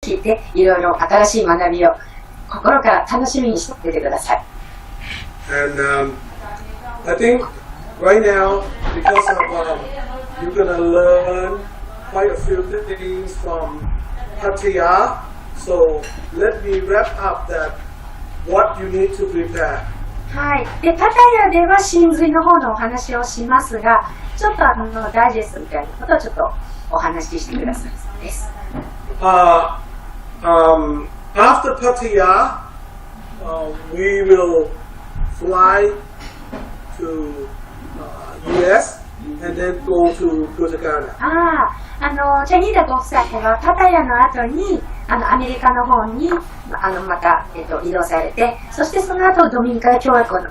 聞いて、いろいろ新しい学びを心から楽しみにしていてください。And I think right now, because of you're gonna learn quite a few things from Pattaya, so let me wrap up that what you need to prepare. はい。で、パタヤでは真髄の方のお話をしますが、ちょっとダイジェストみたいなことをちょっとお話ししてくださいそうです。After Pattaya, we will fly to US and then go to Punta Cana. じゃあニーダご夫妻はパタヤの後にアメリカの方にまた、移動されて、そしてその後ドミニカ共和国の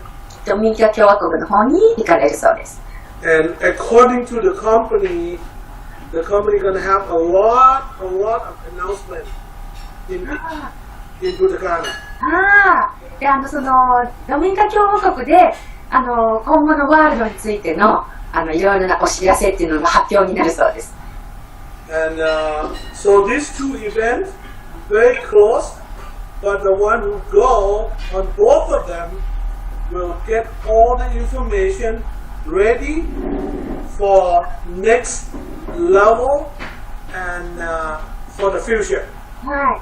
方に行かれるそうです。And according to the company gonna have a lot of announcement in Punta Cana. で、そのドミニカ共和国で今後のワールドについてのいろいろなお知らせっていうのが発表になるそうです。And so these two events very close, but the one who go on both of them will get all the information ready for next level and for the future. はい。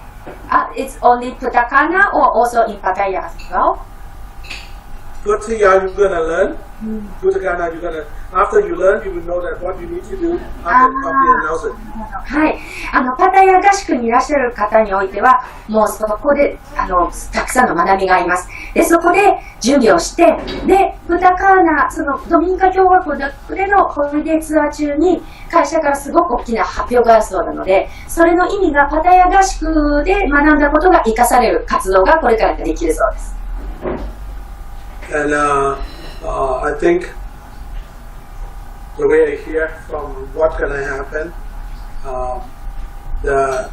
It's only Punta Cana or also in Pattaya as well? Pattaya you're gonna learn. Punta Cana you're gonna. After you learn, you will know that what you need to do after the company announces it. はい。パタヤ合宿にいらっしゃる方においては、もうそこでたくさんの学びがあります。で、そこで準備をして、で、プタカーナ、そのドミニカ共和国でのホリデーツアー中に、会社からすごく大きな発表があるそうなので、それの意味がパタヤ合宿で学んだことが生かされる活動がこれからできるそうです。And I think the way I hear from what's gonna happen, the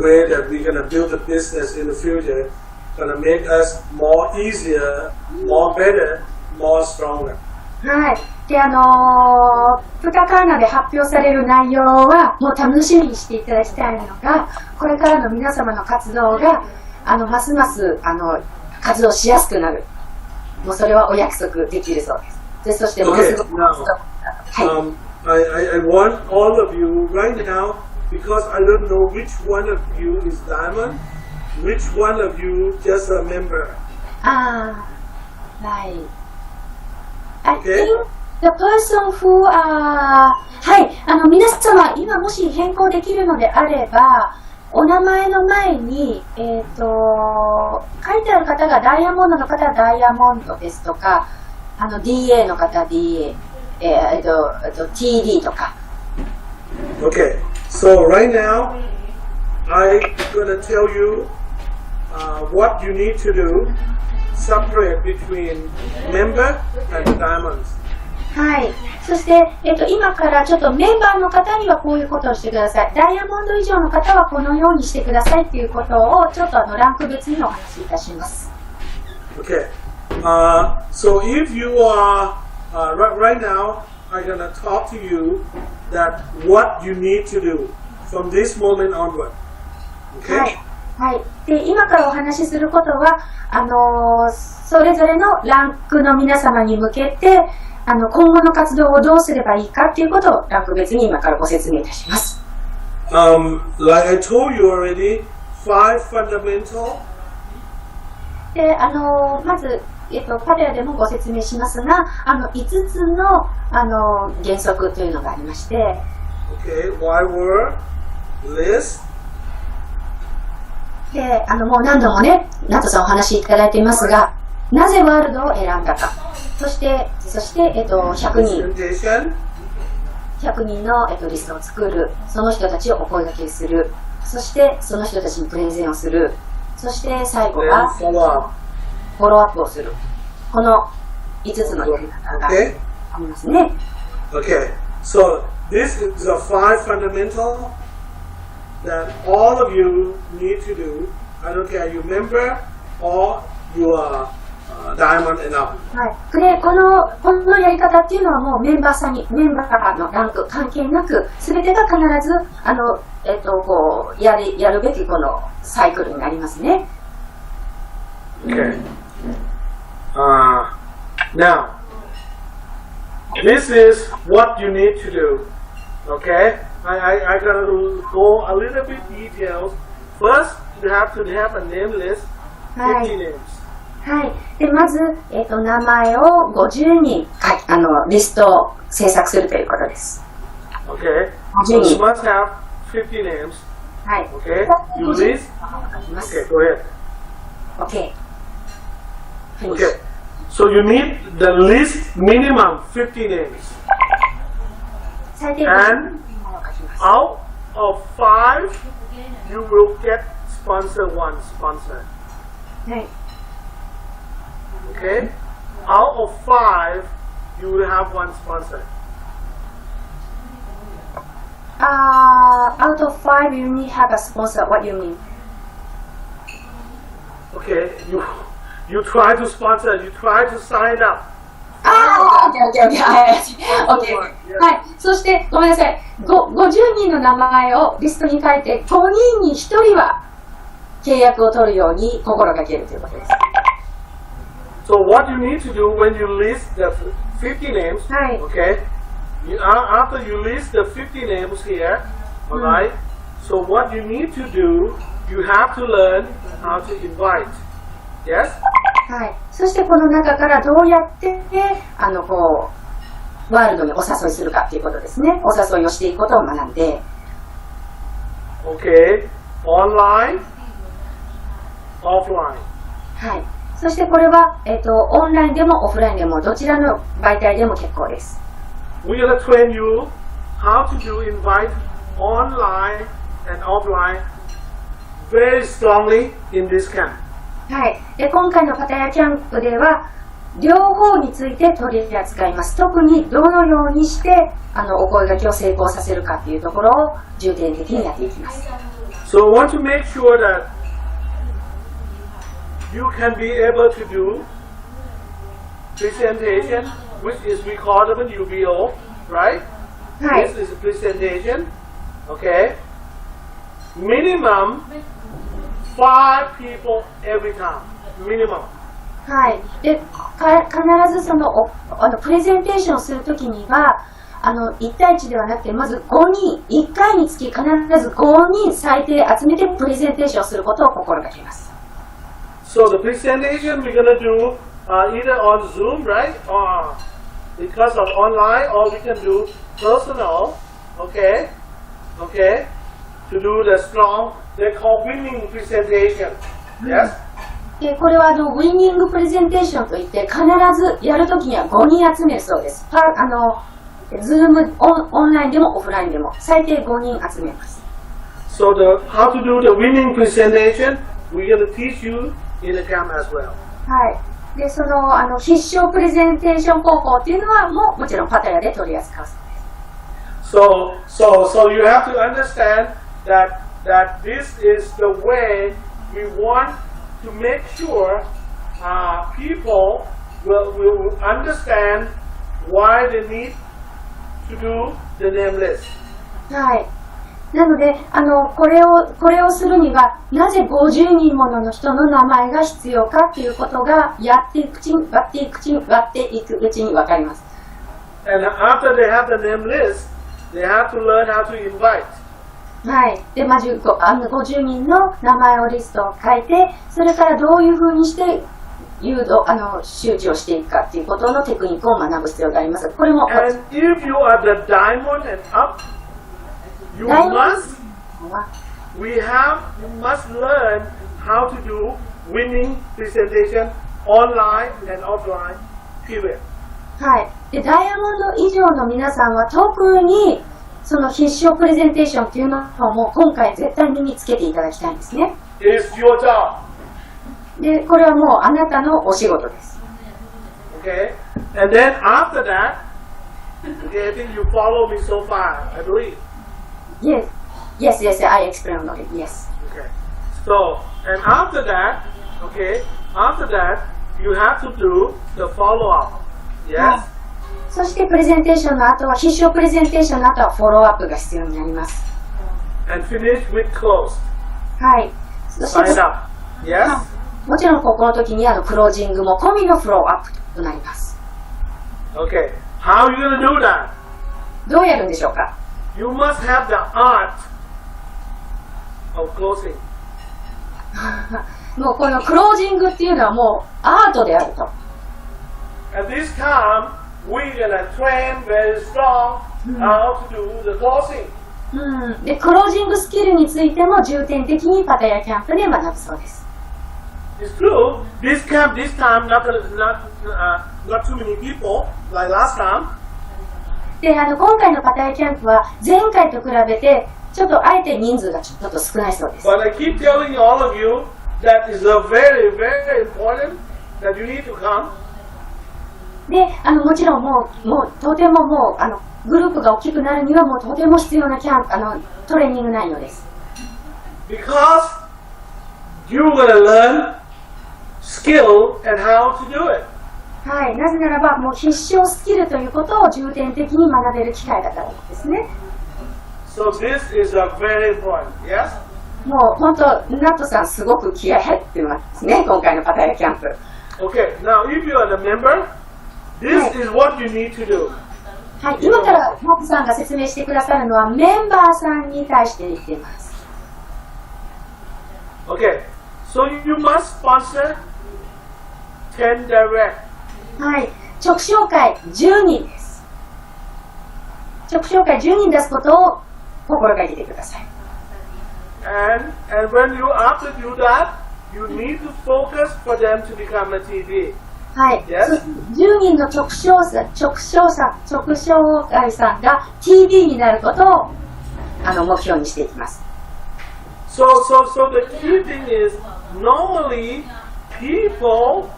way that we're gonna build the business in the future, gonna make us more easier, more better, more stronger. はい。で、プタカーナで発表される内容はもう楽しみにしていただきたいのが、これからの皆様の活動がますます活動しやすくなる。もうそれはお約束できるそうです。で、そしてものすごくI want all of you right now, because I don't know which one of you is diamond, which one of you just a member. Right. I think the person who はい、皆様今もし変更できるのであれば、お名前の前に書いてある方がダイヤモンドの方はダイヤモンドですとか、DA の方は DA、TD とか。Okay, so right now I'm gonna tell you what you need to do. Separate between member and diamonds. はい。そして、今からちょっとメンバーの方にはこういうことをしてください。ダイヤモンド以上の方はこのようにしてくださいっていうことをちょっとランク別にお話しいたします。Okay. So if you are right now, I'm gonna talk to you that what you need to do from this moment onward. Okay. はい。はい。で、今からお話しすることは、それぞれのランクの皆様に向けて、今後の活動をどうすればいいかっていうことをランク別に今からご説明いたします。Like I told you already, 5 fundamental. で、まず、パレアでもご説明しますが、5つの、原則というのがありまして。Okay, why word, list. で、もう何度もね、ナトさんお話しいただいていますが、なぜワールドを選んだか。そして、100人の、リストを作る。その人たちをお声掛けする。そして、その人たちにプレゼンをする。そして、最後は、フォローアップをする。この5つのやり方がありますね。Okay, so this is the 5 fundamental that all of you need to do. I don't care you member or you are diamond and up. はい。で、このやり方っていうのはもうメンバーのランク関係なく、すべてが必ず、こう、やるべきこのサイクルになりますね。Okay. Now, this is what you need to do. Okay? I gotta go a little bit details. First, you have to have a name list, はい。 50 names. はい。で、まず、名前を50人リストを制作するということです。Okay? 50 So you 人。must have 50 names. はい。 Okay? You list. 書きます。 Okay, go ahead. OK。Okay. So you need the list minimum 50 names. 最低And 書きます。 out of 5, you will get sponsor 1 sponsor. はい。Okay? Out of 5, you will have 1 sponsor. Out of 5, you need have a sponsor. What do you mean? Okay? You try to sponsor, you try to sign up. OK。はい。そして、ごめんなさい。50人の名前をリストに書いて、5人に1人は契約を取るように心がけるということです。So what you need to do when you list the 50 names, はい。 okay? After you list the 50 names here, alright? So what you need to do, you have to learn how to invite. Yes? はい。そしてこの中からどうやってこうワールドにお誘いするかっていうことですね。お誘いをしていくことを学んで。Okay. Online, offline. はい。そしてこれはオンラインでもオフラインでもどちらの媒体でも結構です。We're gonna train you how to do invite online and offline very strongly in this camp. はい。で、今回のパタヤキャンプでは両方について取り扱います。特にどのようにしてお声掛けを成功させるかっていうところを重点的にやっていきます。So I want to make sure that you can be able to do presentation, which is we call them an UBO, right? はい。 This is a presentation, okay? Minimum 5 people every time, minimum. はい。で、必ずそのプレゼンテーションをするときには1対1ではなくて、まず5人、1回につき必ず5人最低集めてプレゼンテーションをすることを心がけます。So the presentation we're gonna do either on Zoom, right? Or because of online, or we can do personal, okay? Okay? To do the strong, they call winning presentation. Yes? でこれはウィニングプレゼンテーションといって必ずやるときには5人集めるそうです。Zoom オンラインでもオフラインでも最低5人集めます。So how to do the winning presentation, we're gonna teach you in the camp as well. はい。で、その必勝プレゼンテーション方法っていうのはもちろんパタヤで取り扱うそうです。So you have to understand that this is the way we want to make sure people will understand why they need to do the name list. はい。なので、これをするには、なぜ50人もの人の名前が必要かっていうことが、割っていくうちに分かります。And after they have the name list, they have to learn how to invite. はい。で、まず50人の名前をリストを書いて、それからどういうふうにして周知をしていくかっていうことのテクニックを学ぶ必要があります。これも。And if you are the diamond and up, you must learn how to do winning presentation online and offline. Period. はい。で、ダイヤモンド以上の皆さんは特にその必勝プレゼンテーションっていうのも今回絶対に身につけていただきたいんですね。It's your job. で、これはもうあなたのお仕事です。Okay. And then after that, okay, I think you follow me so far, I believe. Yes, I explained it. Yes. Okay. So, and after that, you have to do the follow-up. Yes? そしてプレゼンテーションの後は、必勝プレゼンテーションの後はフォローアップが必要になります。And finish with close. はい。そして Sign up. Yes? もちろんこの時にクロージングも込みのフローアップとなります。Okay. How are you going to do that? どうやるんでしょうか？ You must have the art of closing. もうこのクロージングっていうのはもうアートであると。At this time, we're going to train very strong how to do the closing. で、クロージングスキルについても重点的にパタヤキャンプで学ぶそうです。It's true. This camp, this time, not too many people like last time. で、今回のパタヤキャンプは前回と比べてちょっとあえて人数がちょっと少ないそうです。 But I keep telling all of you that is a very, very important that you need to come. で、もちろんもうとてももうグループが大きくなるにはもうとても必要なトレーニング内容です。Because you're going to learn skill and how to do it. はい、なぜならばもう必勝スキルということを重点的に学べる機会だからですね。So this is a very important. Yes? もう本当ナットさんすごく気合入ってますね、今回のパタヤキャンプ。Okay. Now, if you are the member, this is what you need to do. はい、今からナットさんが説明してくださるのはメンバーさんに対して言っています。Okay. So you must sponsor 10 direct. はい、直紹介10人です。直紹介10人出すことを心がけてください。And when you after do that, you need to focus for them to become a TD. はい、Yes? 10人の直紹介さんが TD になることを目標にしていきます。So the key thing is normally people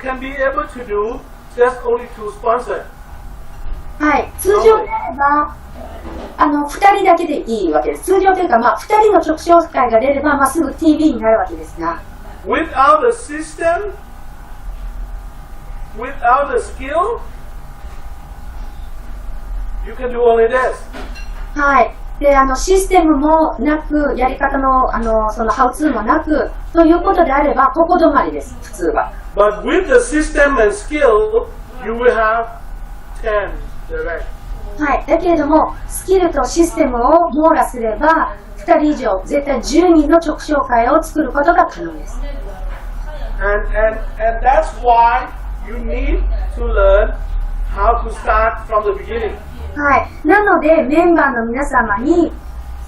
can be able to do just only to sponsor. はい、通常であれば2人だけでいいわけです。通常というか、2人の直紹介が出れば、すぐ TV になるわけですが、 Without a system, without a skill, you can do only this. はい、でシステムもなく、やり方のそのハウツーもなくということであれば、ここ止まりです、普通は。But with the system and skill, you will have 10 direct. はい、だけれども、スキルとシステムを網羅すれば、2人以上、絶対10人の直紹介を作ることが可能です。And that's why you need to learn how to start from the beginning. はい、なので、メンバーの皆様に、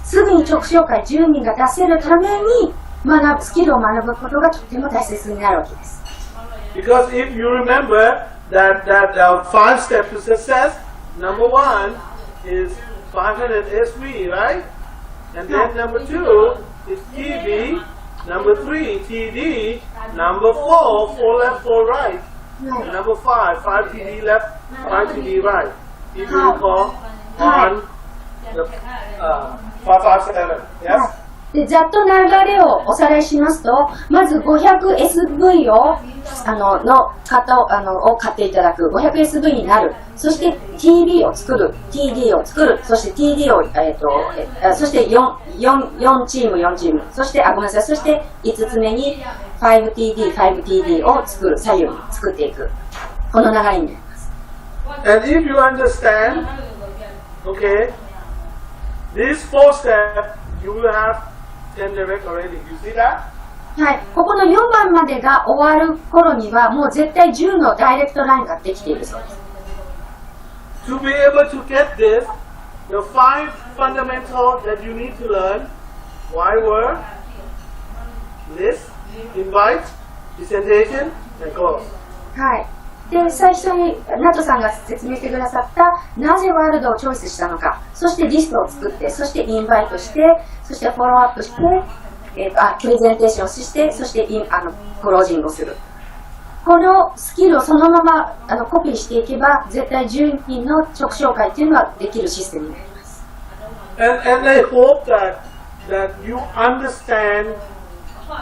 すぐに直紹介10人が出せるために、スキルを学ぶことがとても大切になるわけです。Because if you remember that 5 steps to success, number 1 is 500 SV, right? And then number 2 is TD, number 3 TD, number 4 left, 4 right, and number 5 TD left, 5 TD right. If you recall on the 557, yes? でざっと流れをおさらいしますと、まず 500SV を買っていただく、500SV になる、そして TD を作る、TD を作る、そして TD を、そして4チーム、そしてごめんなさい、そして5つ目に 5TD を作る、左右に作っていく、この流れになります。And if you understand, okay, these 4 steps, you will have 10 direct already. You see that? はい、ここの4番までが終わる頃にはもう絶対10のダイレクトラインができているそうです。To be able to get this, the 5 fundamentals that you need to learn: why word, list, invite, presentation, and close. はい。で、最初にナトさんが説明してくださったなぜワールドをチョイスしたのか、そしてリストを作って、そしてインバイトして、そしてフォローアップして、プレゼンテーションをして、そしてクロージングをする。このスキルをそのままコピーしていけば、絶対10人の直紹介というのはできるシステムになります。And I hope that you understand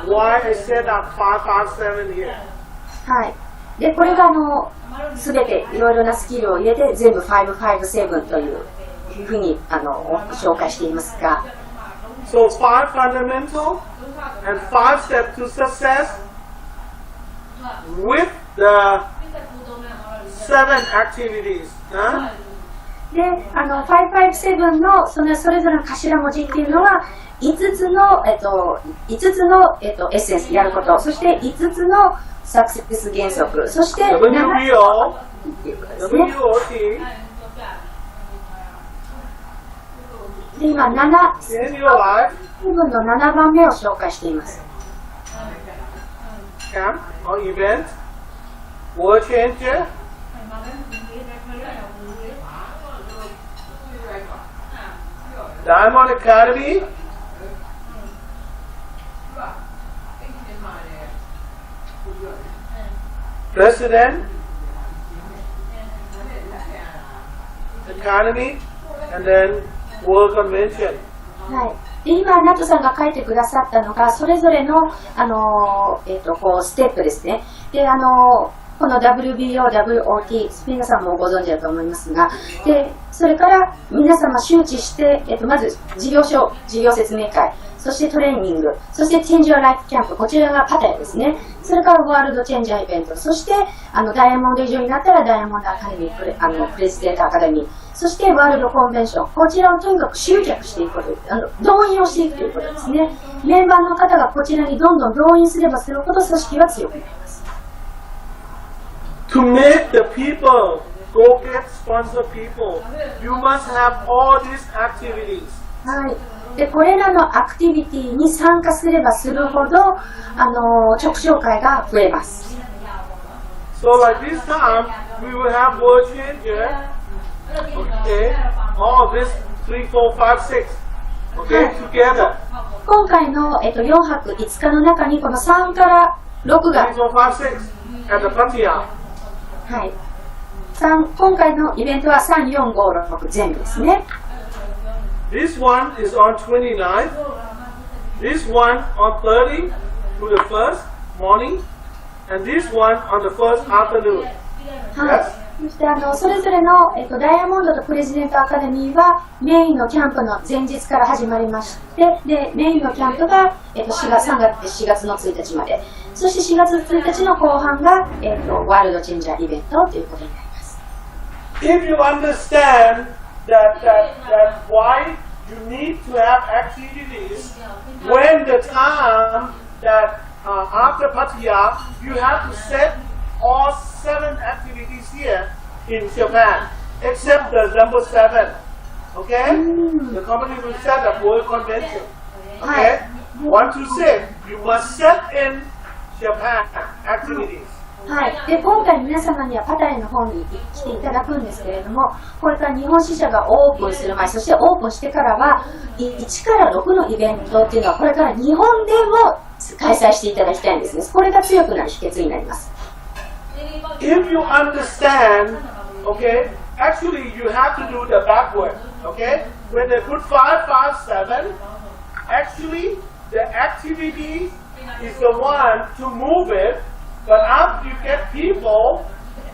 why I set up 557 here. はい。で、これがすべていろいろなスキルを入れて全部557というふうに紹介していますが。So 5 fundamental and 5 steps to success with the 7 activities. Huh? で、557のそれぞれの頭文字っていうのは、5つの、エッセンスやること、そして5つのサクセス原則、そして7 WBO っていうことですね。 WOT で、今、in your life, 部分の7番目を紹介しています。camp or event, world changer, Diamond Academy, President, Academy, and then World Convention. はい。で、今、ナットさんが書いてくださったのが、それぞれの、こう、ステップですね。で、この WBO、WOT、皆さんもご存知だと思いますが、で、それから皆様周知して、まず事業説明会、そしてトレーニング、そして Change Your Life キャンプ、こちらがパタヤですね。それからワールドチェンジャーイベント、そしてダイヤモンド以上になったらダイヤモンドアカデミー、プレジデントアカデミー、そしてワールドコンベンション、こちらをとにかく集客していくこと、動員をしていくということですね。メンバーの方がこちらにどんどん動員すればするほど組織は強くなります。To make the people go get sponsor people, you must have all these activities. はい。で、これらのアクティビティに参加すればするほど、直紹介が増えます。So like this time, we will have world changer. Okay, all this 3, 4, 5, 6. Okay, together. 今回の、4泊5日の中にこの3から6が、 3, 4, 5, 6 at the Pattaya. はい。今回のイベントは3、4、5、6全部ですね。This one is on 29th. This one on 30 to the first morning, and this one on the first afternoon. はい。そしてそれぞれの、ダイヤモンドとプレジデントアカデミーはメインのキャンプの前日から始まりまして、で、メインのキャンプが、4月の1日まで。そして4月1日の後半が、ワールドチェンジャーイベントということになります。If you understand that why you need to have activities when the time that after Pattaya, you have to set all 7 activities here in Japan, except the number 7. Okay? The company will set up World Convention. Okay? 1 to 6, you must set in Japan activities. はい、で今回皆様にはパタヤの方に来ていただくんですけれども、これから日本支社がオープンする前、そしてオープンしてからは1から6のイベントっていうのはこれから日本でも開催していただきたいんですね。これが強くなる秘訣になります。If you understand, okay, actually you have to do the backward, okay? When they put 5, 5, 7, actually the activity is the one to move it. But after you get people,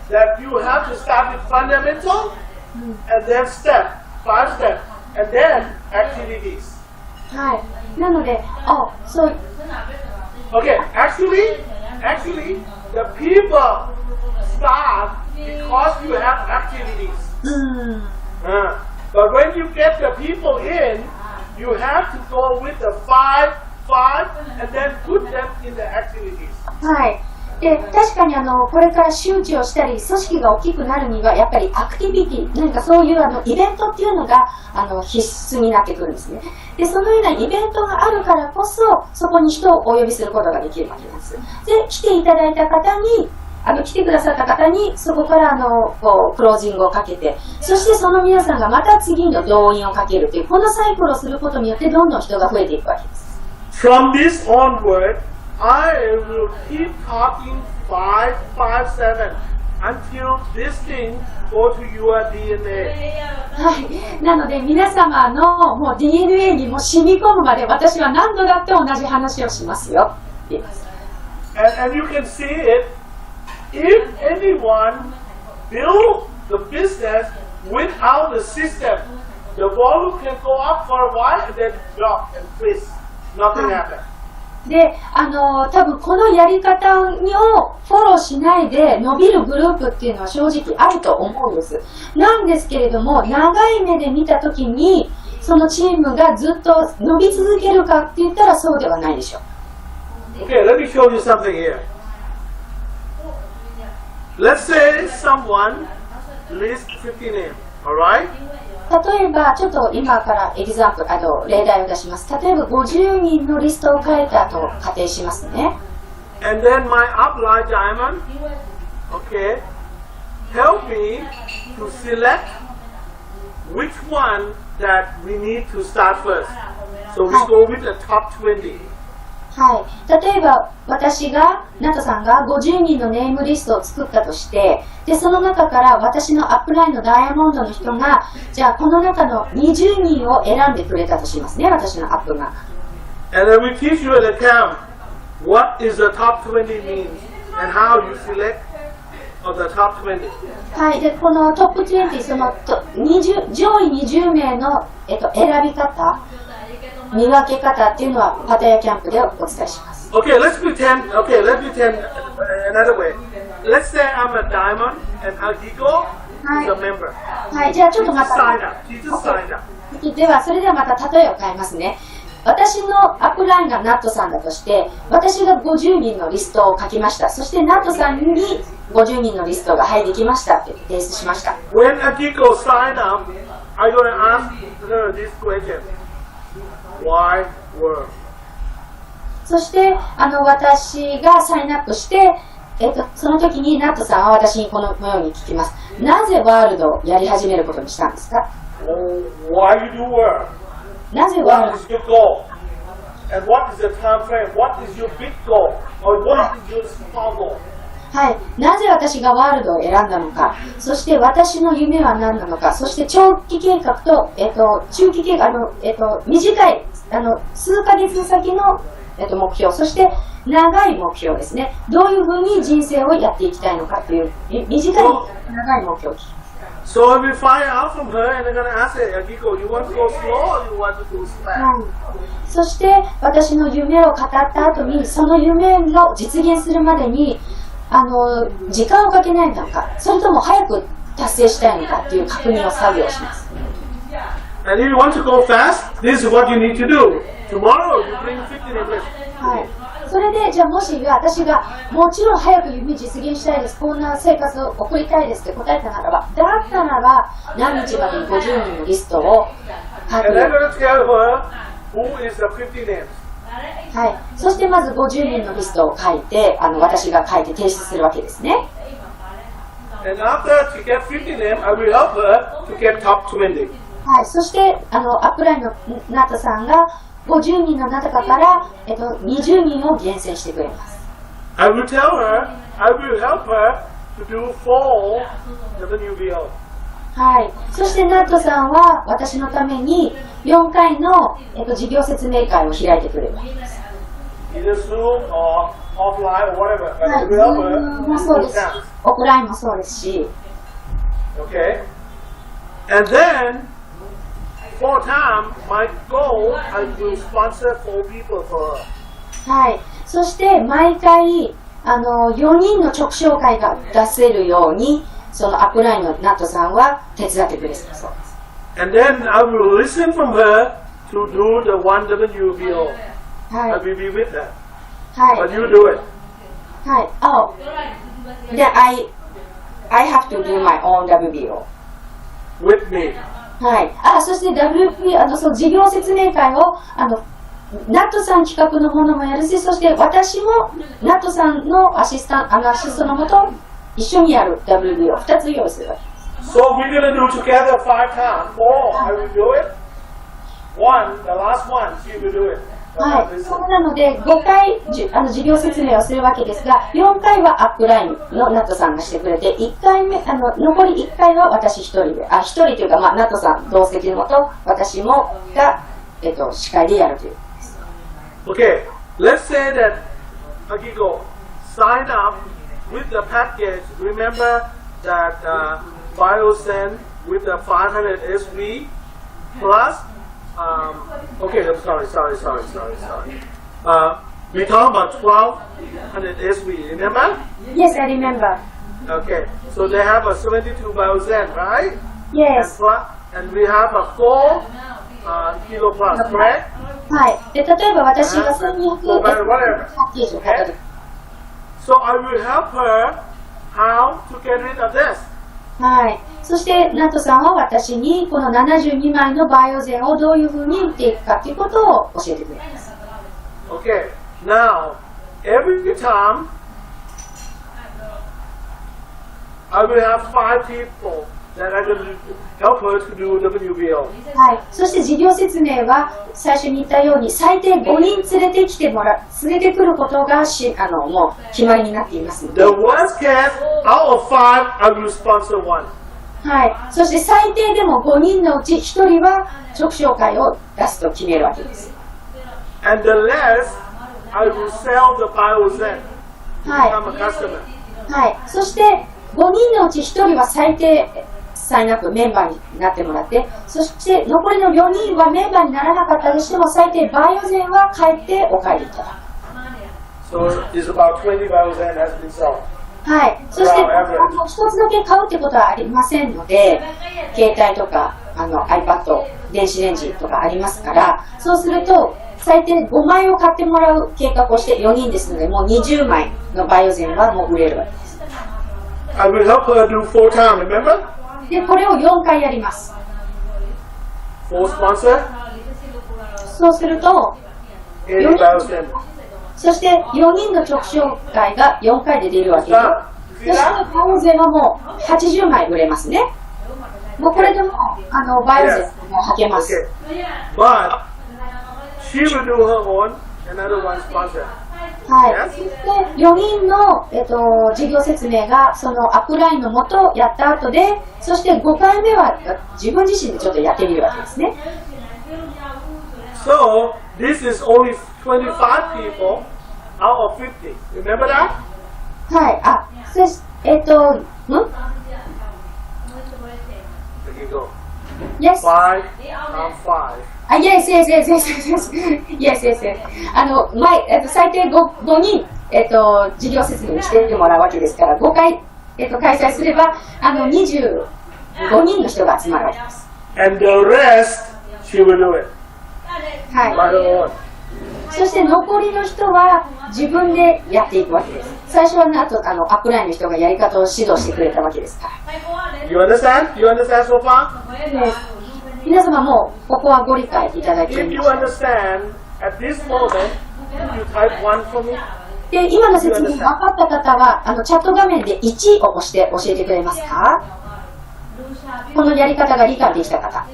that you have to start with fundamental, and then step, 5 steps, and then activities. はい。なので、そう。Okay, actually, the people start because you have activities. But when you get the people in, you have to go with the 5, and then put them in the activities. はい。で確かにこれから周知をしたり組織が大きくなるにはやっぱりアクティビティ何かそういうイベントっていうのが必須になってくるんですね。でそのようなイベントがあるからこそそこに人をお呼びすることができるわけです。で来ていただいた方に来てくださった方にそこからこうクロージングをかけて、そしてその皆さんがまた次の動員をかけるというこのサイクルをすることによってどんどん人が増えていくわけです。 From this onward, I will keep talking 5, 5, 7 until this thing go to your DNA. はい。なので皆様のもう DNA にも染み込むまで私は何度だって同じ話をしますよって言います。And you can see it if anyone build the business without the system, the volume can go up for a while and then drop and freeze. Nothing happens. で、多分このやり方をフォローしないで伸びるグループっていうのは正直あると思うんです。なんですけれども、長い目で見たときに、そのチームがずっと伸び続けるかって言ったらそうではないでしょう。Okay, let me show you something here. Let's say someone lists 50 names, alright? 例えば、ちょっと今からエグザンプル、例題を出します。例えば50人のリストを書いたと仮定しますね。And then my upline diamond, okay, help me to select which one that we need to start first. So we go with the top 20. はい、例えば私がナトさんが50人のネームリストを作ったとして、でその中から私のアップラインのダイヤモンドの人がじゃあこの中の20人を選んでくれたとしますね、私のアップが。 And then we teach you an account what is the top 20 means and how you select of the top 20. はい、でこのトップ20、その上位20名の、選び方、見分け方っていうのはパタヤキャンプでお伝えします。Okay, let's pretend another way. Let's say I'm a diamond and Agiko is a member. はい、じゃあちょっとま Just た sign up. He just signed up. ではそれではまた例えを変えますね。私のアップラインがナットさんだとして、私が50人のリストを書きました。そしてナットさんに50人のリストがはいできましたって提出しました。When Agiko sign up, I'm going to ask her this question. Why work? そして私がサインアップして、その時にナットさんは私にこのように聞きます。なぜワールドをやり始めることにしたんですか？ Why you do work? なぜワール What is your goal? And what is the time frame? What is your big goal? Or what is your small goal? はい、なぜ私がワールドを選んだのか、そして私の夢は何なのか、そして長期計画と、中期計画、短い数ヶ月先の、目標、そして長い目標ですね。どういうふうに人生をやっていきたいのかという短い長い目標。So if we find out from her and they're going to ask her, Agiko, you want to go slow or you want to go fast? そして私の夢を語った後に、その夢を実現するまでに時間をかけないのか、それとも早く達成したいのかっていう確認を作業します。And if you want to go fast, this is what you need to do. Tomorrow you bring 50 English. はい。それでじゃあもし私がもちろん早く夢実現したいです、こんな生活を送りたいですって答えたならば、だったなら何日までに50人のリストを書く。 And I'm going to tell her who is the 50 names. はい。そしてまず50人のリストを書いて、私が書いて提出するわけですね。And after she gets 50 names, I will help her to get top 20. はい。そしてアップラインのナタさんが50人の中から、20人を厳選してくれます。I will tell her, I will help her to do 4 WBO. はい。そしてナットさんは私のために4回の、事業説明会を開いてくれるわけです。Either Zoom or offline or whatever. はい。 I will help her もそうですし、オフラインもそうですし。Okay? And then, for time, my goal, I will sponsor 4 people for her. はい。そして毎回4人の直紹介が出せるように、そのアップラインのナットさんは手伝ってくれるそうです。And then I will listen from her to do the 1 WBO. は I い。 will be with her. は But い。 you do it. はい。Oh. Then I have to do my own WBO. With me. はい。そして WP、その事業説明会を、ナットさん企画のものもやるし、そして私もナットさんのアシストのもと一緒にやる WBO を2つ用意するわけです。So we're going to do together 5 times. 4, I will do it. 1, the last one, she will do it. はい。そうなので、5回事業説明をするわけですが、4回はアップラインのナットさんがしてくれて、1回目、残り1回は私1人で、1人というか、ナットさん同席のもと、私もが、司会でやるという。Okay, let's say that Akiko sign up with the package, remember that BioSend with the 500 SV plus, okay, I'm sorry. We talked about 1200 SV, remember? Yes, I remember. Okay, so they have a 72 BioSend, right? Yes. And we have a 4 kilo plus, correct? はい。で、例えば私が1200 whatever. パッケージを買ったとき、So I will help her how to get rid of this. はい。そして、ナットさんは私にこの72枚のバイオゼンをどういうふうに打っていくかということを教えてくれます。Okay, now every time I will have 5 people that I can help her to do WBO. はい。そして事業説明は最初に言ったように最低5人連れて連れてくることがもう決まりになっていますので。The worst case, out of 5, I will sponsor 1. はい。そして最低でも5人のうち1人は直紹介を出すと決めるわけです。And the rest, I will sell the BioZen. はい。 I'm a customer. はい。そして5人のうち1人は最低サインアップメンバーになってもらって、そして残りの4人はメンバーにならなかったとしても最低バイオゼンは帰ってお帰りいただく。So it's about 20 BioZen has been sold. はい。そして一つだけ買うってことはありませんので、携帯とかiPad、電子レンジとかありますから、そうすると最低5枚を買ってもらう計画をして4人ですので、もう20枚のバイオゼンはもう売れるわけです。I will help her do 4 times, remember? で、これを4回やります。4 sponsor, そうすると、 80 BioZen. そして4人の直紹介が4回で出るわけで、そしてバイオゼンはもう80枚売れますね。もうこれでもバイオゼンもはけます。Okay. But she will do her own, another one sponsor. はい。そして4人の、事業説明がそのアップラインのもとやった後で、そして5回目は自分自身でちょっとやってみるわけですね。So this is only 25 people out of 50. Remember that? はい。あ、そして、There you go. Yes. 5 and 5. Yes.最低 5人、事業説明にしてもらうわけですから、5回、開催すれば、25人の人が集まるわけです。And the rest, she will do it. はい。 By her own. そして残りの人は自分でやっていくわけです。最初はアップラインの人がやり方を指導してくれたわけですから。You understand? You understand so far? 皆様もここはご理解いただきま If し you た。 understand, at this moment, you type 1 for me. で、今の説明分かった方はチャット画面で1を押して教えてくれますか？このやり方が理解できた方。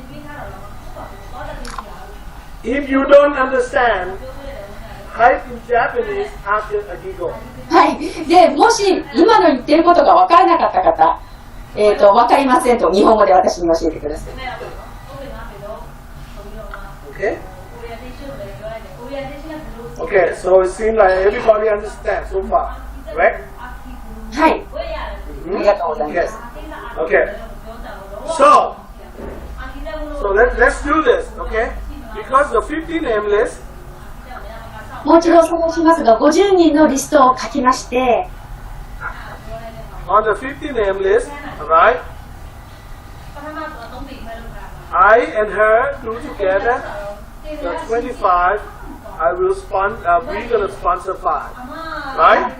If you don't understand, type in Japanese after a giggle. はい。で、もし今の言ってることが分からなかった方、分かりませんと日本語で私に教えてください。Okay? Okay, so it seems like everybody understands so far, right? はい。ありがとうございます。Okay. So let's do this, okay? Because the 50 name list, もう一度おさらいしますが、50人のリストを書きまして、on the 50 name list, alright? I and her do together the 25. I will we're gonna sponsor 5, right?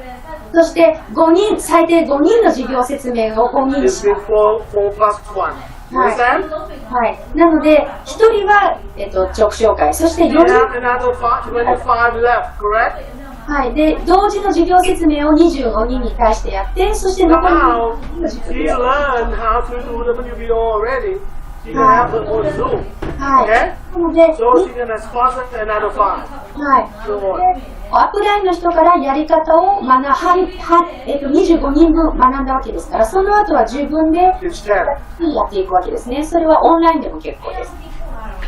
そして5人、最低5人の事業説明を5人 It's し been ます。 4 plus 1. You understand? はい。なので、1人は、直紹介、そして4 You 人、 have another 25 left, correct? はい。で、同時の事業説明を25人に対してやって、そして残り Now の事 she 業 learned how to do WBO already. She can have her own Zoom. はい。 Okay? なので、 So she can sponsor another 5. はい。 So on. でアップラインの人からやり方を25人分学んだわけですから、その後は自分でや It's 10. っていくわけですね。それはオンラインでも結構です。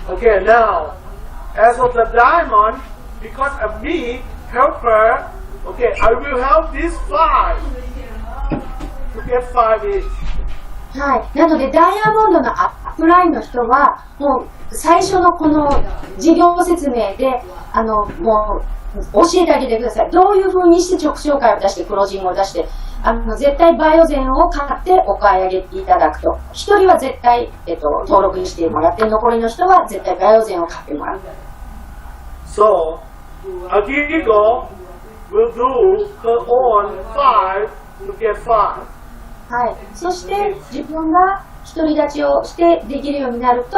Okay, now, as of the diamond, because of me, help her, okay, I will help these 5 get 5 each. はい。なので、ダイヤモンドのアップラインの人は、もう最初のこの事業説明で、もう教えてあげてください。どういうふうにして直紹介を出して、クロージングを出して、絶対バイオゼンを買ってお買い上げいただくと。一人は絶対、登録にしてもらって、残りの人は絶対バイオゼンを買ってもらう。So, Akiko will do her own 5 to get 5. はい。そして、自分が独り立ちをしてできるようになると、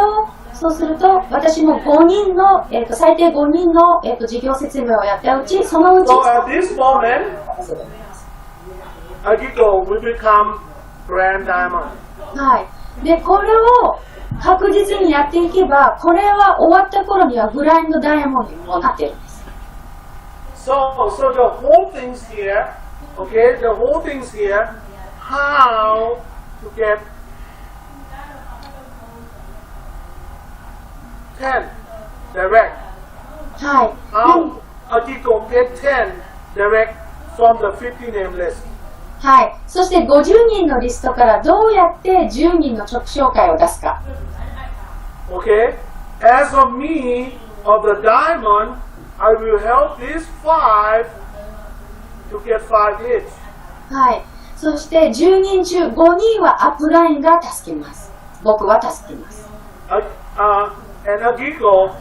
そうすると、私も5人の、最低5人の、事業説明をやったうち、そのうち、So at this moment, Akiko will become Grand Diamond. はい。で、これを確実にやっていけば、これは終わった頃にはグランドダイヤモンドにもなってるんです。So the whole thing's here, okay? The whole thing's here, how to get 10 direct. はい。 How Akiko get 10 direct from the 50 name list. はい。そして50人のリストからどうやって10人の直紹介を出すか。Okay? As of me, of the diamond, I will help these 5 to get 5 each. はい。そして10人中5人はアップラインが助けます。僕は助けます。And Akiko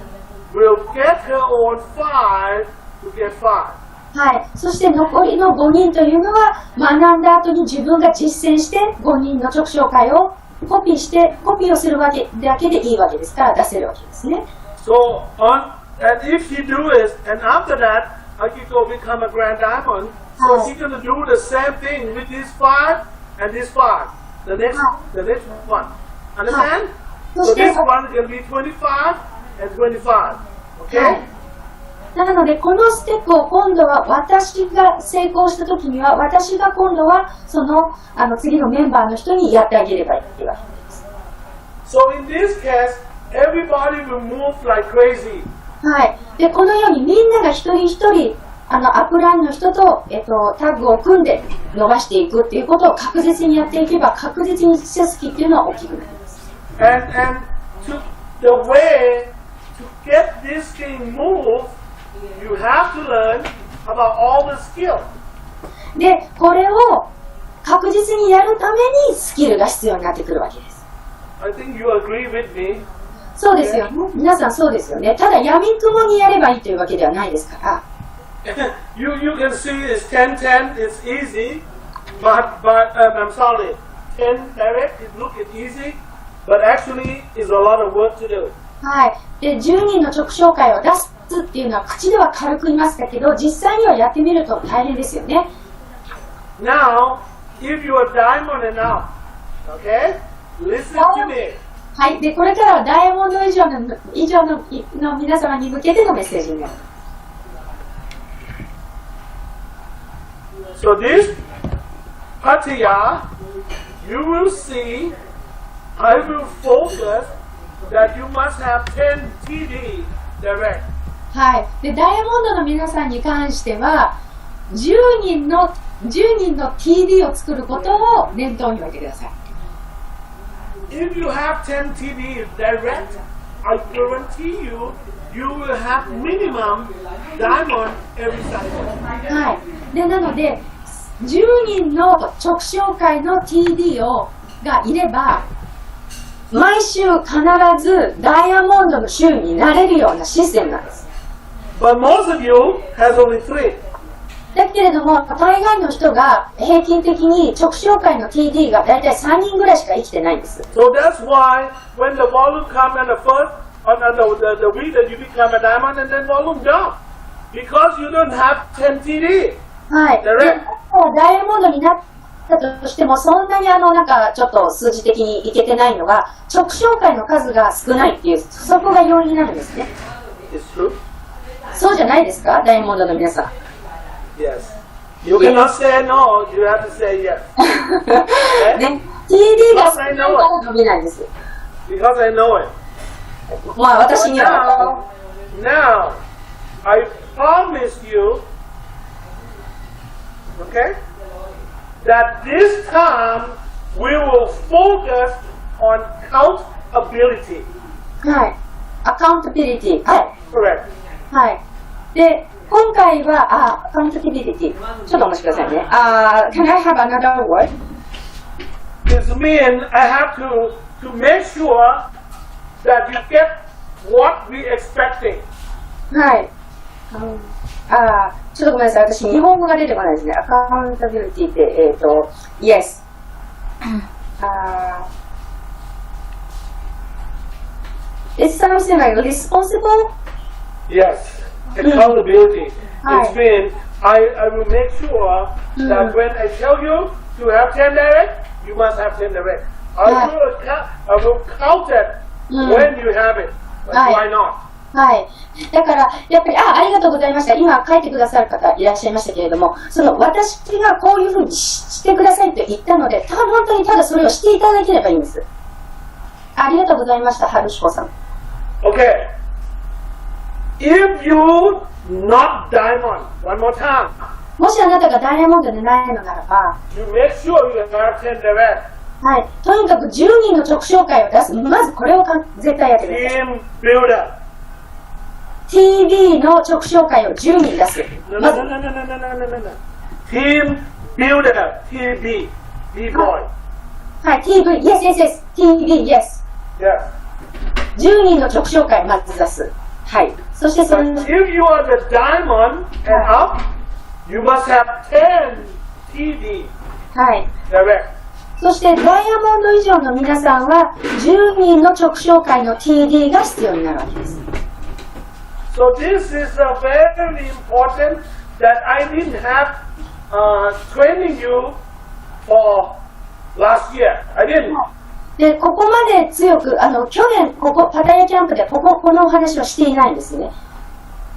will get her own 5 to get 5. はい。そして残りの5人というのは学んだ後に自分が実践して5人の直紹介をコピーをするわけだけでいいわけですから出せるわけですね。So, and if she do it, and after that, Akiko become a Grand Diamond, so she's going to do the same thing with this 5 and this 5. The next one. Understand? So this one can be 25 and 25. Okay? なので、このステップを今度は私が成功したときには、私が今度はその次のメンバーの人にやってあげればいいわけです。So in this case, everybody will move like crazy. はい。で、このようにみんなが一人一人、アップラインの人と、タッグを組んで伸ばしていくっていうことを確実にやっていけば、確実に知識っていうのは大きくなります。And the way to get this thing moved, you have to learn about all the skill. で、これを確実にやるためにスキルが必要になってくるわけです。I think you agree with me. そうですよね。皆さんそうですよね。ただ闇雲にやればいいというわけではないですから。you can see it's 10-10, it's easy, but I'm sorry, 10 direct, it look easy, but actually it's a lot of work to do. はい。で、10人の直紹介を出すっていうのは口では軽く言いましたけど、実際にはやってみると大変ですよね。Now, if you are diamond enough, okay, listen to me. はい。で、これからはダイヤモンド以上の皆様に向けてのメッセージになります。So this Pattaya, you will see, I will focus that you must have 10 TD direct. はい。で、ダイヤモンドの皆さんに関しては、10人の TD を作ることを念頭に置いてください。If you have 10 TD direct, I guarantee you, you will have minimum diamond every cycle. はい。で、なので、10人の直紹介の TD がいれば、毎週必ずダイヤモンドの週になれるようなシステムなんです。But most of you has only 3. だけれども、大概の人が平均的に直紹介の TD がだいたい3人ぐらいしか生きてないんです。So that's why when the volume comes and the first, the week that you become a diamond and then volume jump. Because you don't have 10 TD. はい。で、ダイヤモンドになったとしても、そんなになんかちょっと数字的にいけてないのが、直紹介の数が少ないっていう、そこが要因になるんですね。It's true. そうじゃないですか、ダイヤモンドの皆さん。Yes. You cannot say no, you have to say yes. ね、TD が少ないから伸びないんです。Because I know it. まあ私には。Now, I promise you, okay? that this time we will focus on accountability. はい。アカウンタビリティ。はい。Correct. はい。で、今回は、アカウンタビリティ。ちょっとお待ちくださいね。Can I have another word? This means I have to make sure that you get what we expecting. はい。ちょっとごめんなさい。私、日本語が出てこないですね。アカウンタビリティって、yes. It's something like responsible? Yes, accountability. Hi. It's means I will make sure that when I tell you to have 10 direct, you must have 10 direct. I will count it when you have it. But why not? はい。だから、やっぱり、ありがとうございました。今、書いてくださる方いらっしゃいましたけれども、私がこういうふうにしてくださいと言ったので、本当にただそれをしていただければいいんです。ありがとうございました、春彦さん。Okay. If you not diamond, one more time. もしあなたがダイヤモンドでないのならば、You make sure you have 10 direct. はい。とにかく10人の直紹介を出す。まずこれを絶対やってください。 Team builder. TV の直紹介を10人出す。No. まず Team builder. TV. B-boy. はい、TV、yes, TV, yes. Yes. 10人の直紹介をまず出す。はい。そしてそ But の、 if you are the diamond and up, you must have 10 TD はい。 direct. そしてダイヤモンド以上の皆さんは10人の直紹介の TD が必要になるわけです。So this is a very important that I didn't have training you for last year. I didn't. で、ここまで強く、去年、パタヤキャンプでこのお話はしていないんですね。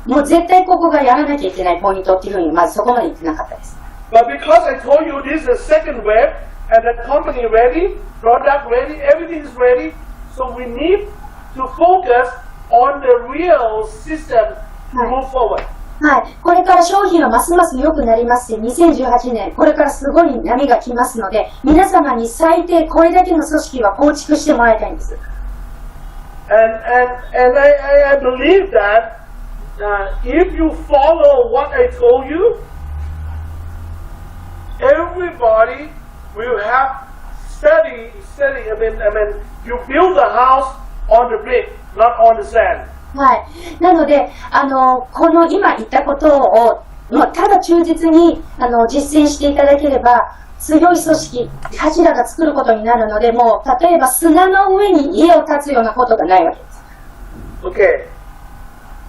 もう絶対ここがやらなきゃいけないポイントっていうふうに、まずそこまで言ってなかったです。But because I told you this is the second wave, and the company ready, product ready, everything is ready, so we need to focus on the real system to move forward. はい。これから商品はますます良くなりますし、2018年、これからすごい波が来ますので、皆様に最低これだけの組織は構築してもらいたいんです。And I believe that if you follow what I told you, everybody will have steady. I mean, you build the house on the brick, not on the sand. はい。なので、この今言ったことを、ただ忠実に、実践していただければ、強い組織、柱が作ることになるので、もう、例えば砂の上に家を建つようなことがないわけです。Okay.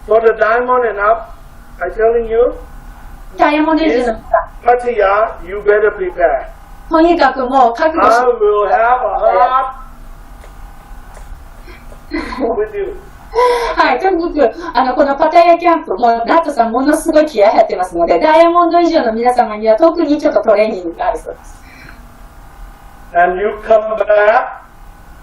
For the diamond and up, I'm telling you, ダイヤモンド以上の方、Pattaya, you better prepare. とにかくもう覚悟 I して、will have a heart with you. はい、とにかく、このパタヤキャンプ、もう、ナットさんものすごい気合入ってますので、ダイヤモンド以上の皆様には特にちょっとトレーニングがあるそうです。And you come back,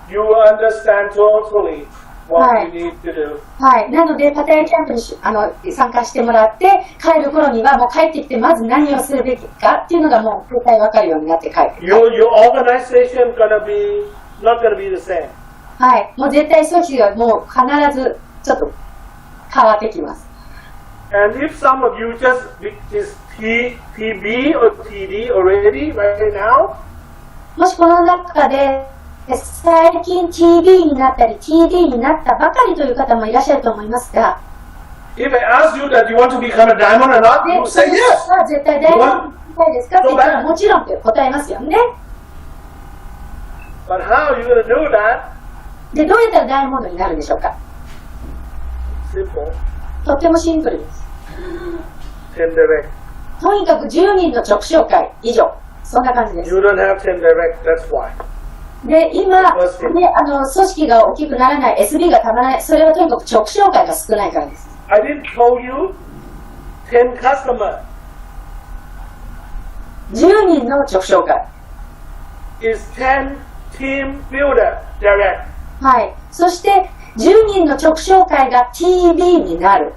you will understand totally what you need to do. はい。なので、パタヤキャンプに参加してもらって、帰る頃にはもう帰ってきて、まず何をするべきかっていうのがもう絶対わかるようになって帰ってくる。Your organization not gonna be the same. はい。もう絶対組織がもう必ずちょっと変わってきます。And if some of you just is TB or TD already right now, もしこの中で最近 TB になったり TD になったばかりという方もいらっしゃると思いますが、if I ask you that you want to become a diamond or not, you say yes. 絶対ダイヤモンドになりたいですかって言ったらもちろんって答えますよね。But how are you going to do that? で、どうやったらダイヤモンドになるんでしょうか。 Simple. とってもシンプルです。 10 direct. とにかく10人の直紹介以上。そんな感じです。 You don't have 10 direct, that's why. で、今、ね、組織が大きくならない、SB がたまらない、それはとにかく直紹介が少ないからです。I didn't tell you 10 customers. 10人の直紹介。Is 10 team builder direct. はい。そして、10人の直紹介が TB になる。